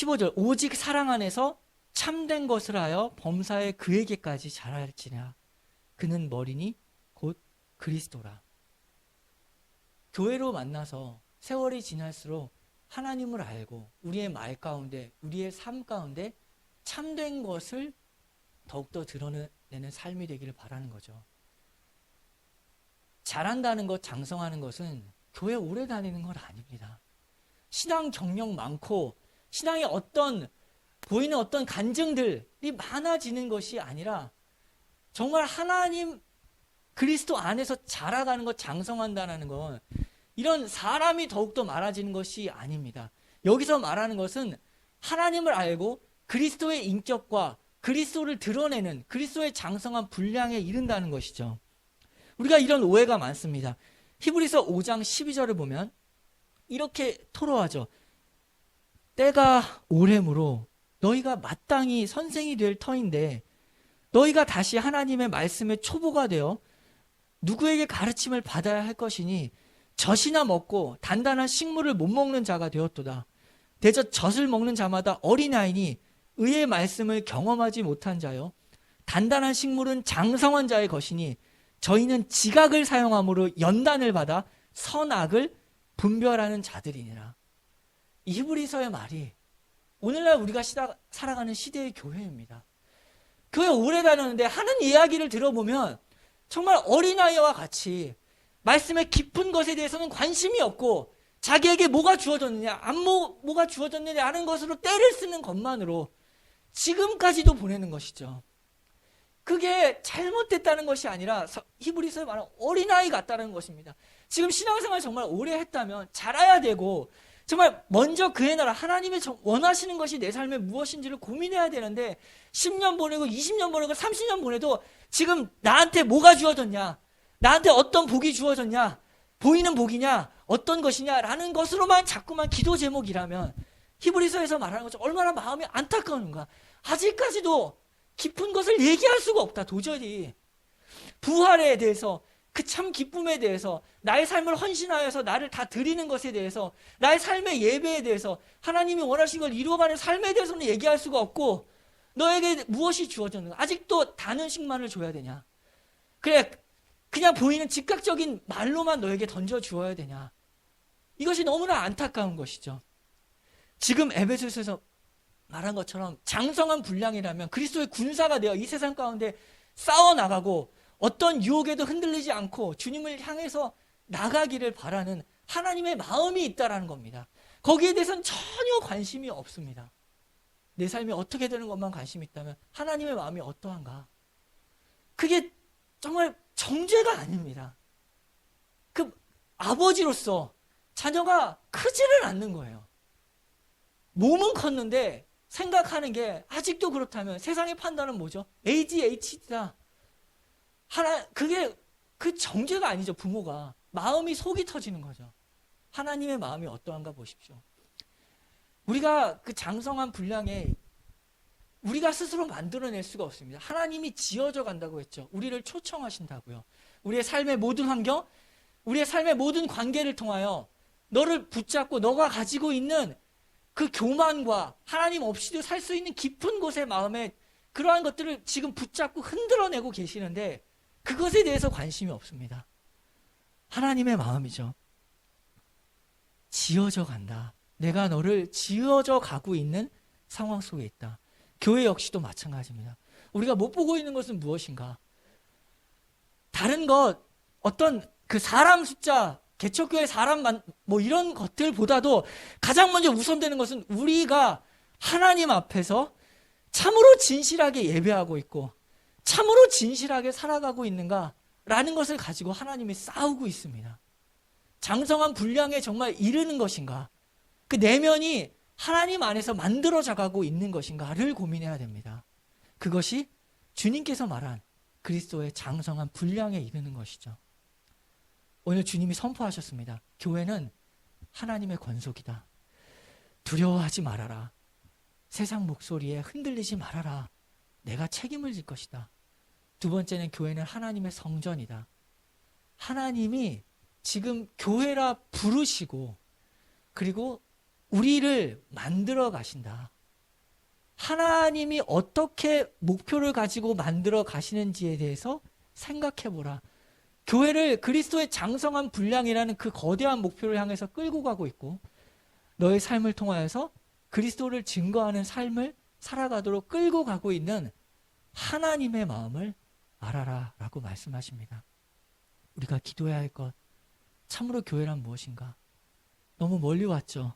15절 오직 사랑 안에서 참된 것을 하여 범사에 그에게까지 자랄지냐. 그는 머리니 곧 그리스도라. 교회로 만나서 세월이 지날수록 하나님을 알고 우리의 말 가운데, 우리의 삶 가운데 참된 것을 더욱더 드러내는 삶이 되기를 바라는 거죠. 잘한다는 것, 장성하는 것은 교회 오래 다니는 건 아닙니다. 신앙 경력 많고 신앙에 보이는 어떤 간증들이 많아지는 것이 아니라 정말 하나님 그리스도 안에서 자라가는 것, 장성한다는 건 이런 사람이 더욱더 많아지는 것이 아닙니다. 여기서 말하는 것은 하나님을 알고 그리스도의 인격과 그리스도를 드러내는 그리스도의 장성한 분량에 이른다는 것이죠. 우리가 이런 오해가 많습니다. 히브리서 5장 12절을 보면 이렇게 토로하죠. 때가 오래므로 너희가 마땅히 선생이 될 터인데 너희가 다시 하나님의 말씀의 초보가 되어 누구에게 가르침을 받아야 할 것이니 젖이나 먹고 단단한 식물을 못 먹는 자가 되었도다. 대저 젖을 먹는 자마다 어린아이니 의의 말씀을 경험하지 못한 자요. 단단한 식물은 장성한 자의 것이니 저희는 지각을 사용함으로 연단을 받아 선악을 분별하는 자들이니라. 이 히브리서의 말이 오늘날 우리가 살아가는 시대의 교회입니다. 교회 오래 다녔는데 하는 이야기를 들어보면 정말 어린아이와 같이 말씀의 깊은 것에 대해서는 관심이 없고 자기에게 뭐가 주어졌느냐, 뭐가 주어졌느냐 하는 것으로 때를 쓰는 것만으로 지금까지도 보내는 것이죠. 그게 잘못됐다는 것이 아니라 히브리서에 말하는 어린아이 같다는 것입니다. 지금 신앙생활 정말 오래 했다면 자라야 되고 정말 먼저 그의 나라 하나님이 원하시는 것이 내 삶에 무엇인지를 고민해야 되는데 10년 보내고 20년 보내고 30년 보내도 지금 나한테 뭐가 주어졌냐, 나한테 어떤 복이 주어졌냐, 보이는 복이냐, 어떤 것이냐라는 것으로만 자꾸만 기도 제목이라면 히브리서에서 말하는 것처럼 얼마나 마음이 안타까운가. 아직까지도 깊은 것을 얘기할 수가 없다. 도저히 부활에 대해서, 그 참 기쁨에 대해서, 나의 삶을 헌신하여서 나를 다 드리는 것에 대해서, 나의 삶의 예배에 대해서, 하나님이 원하시는 걸 이루어가는 삶에 대해서는 얘기할 수가 없고 너에게 무엇이 주어졌는가. 아직도 단 음식만을 줘야 되냐. 그래 그냥 보이는 즉각적인 말로만 너에게 던져 주어야 되냐. 이것이 너무나 안타까운 것이죠. 지금 에베소서에서 말한 것처럼 장성한 분량이라면 그리스도의 군사가 되어 이 세상 가운데 싸워나가고 어떤 유혹에도 흔들리지 않고 주님을 향해서 나가기를 바라는 하나님의 마음이 있다라는 겁니다. 거기에 대해서는 전혀 관심이 없습니다. 내 삶이 어떻게 되는 것만 관심이 있다면 하나님의 마음이 어떠한가. 그게 정말 정죄가 아닙니다. 그 아버지로서 자녀가 크지를 않는 거예요. 몸은 컸는데 생각하는 게 아직도 그렇다면 세상의 판단은 뭐죠? ADHD다. 그게 그 정죄가 아니죠. 부모가 마음이 속이 터지는 거죠. 하나님의 마음이 어떠한가 보십시오. 우리가 그 장성한 분량에 우리가 스스로 만들어낼 수가 없습니다. 하나님이 지어져 간다고 했죠. 우리를 초청하신다고요. 우리의 삶의 모든 환경, 우리의 삶의 모든 관계를 통하여 너를 붙잡고 너가 가지고 있는 그 교만과 하나님 없이도 살 수 있는 깊은 곳의 마음에 그러한 것들을 지금 붙잡고 흔들어내고 계시는데 그것에 대해서 관심이 없습니다. 하나님의 마음이죠. 지어져 간다. 내가 너를 지어져 가고 있는 상황 속에 있다. 교회 역시도 마찬가지입니다. 우리가 못 보고 있는 것은 무엇인가? 다른 것, 어떤 그 사람 숫자, 개척교회 사람만 뭐 이런 것들보다도 가장 먼저 우선되는 것은 우리가 하나님 앞에서 참으로 진실하게 예배하고 있고 참으로 진실하게 살아가고 있는가라는 것을 가지고 하나님이 싸우고 있습니다. 장성한 분량에 정말 이르는 것인가? 그 내면이 하나님 안에서 만들어져 가고 있는 것인가를 고민해야 됩니다. 그것이 주님께서 말한 그리스도의 장성한 분량에 이르는 것이죠. 오늘 주님이 선포하셨습니다. 교회는 하나님의 권속이다. 두려워하지 말아라. 세상 목소리에 흔들리지 말아라. 내가 책임을 질 것이다. 두 번째는 교회는 하나님의 성전이다. 하나님이 지금 교회라 부르시고 그리고 우리를 만들어 가신다. 하나님이 어떻게 목표를 가지고 만들어 가시는지에 대해서 생각해 보라. 교회를 그리스도의 장성한 분량이라는 그 거대한 목표를 향해서 끌고 가고 있고, 너의 삶을 통하여서 그리스도를 증거하는 삶을 살아가도록 끌고 가고 있는 하나님의 마음을 알아라 라고 말씀하십니다. 우리가 기도해야 할 것, 참으로 교회란 무엇인가? 너무 멀리 왔죠.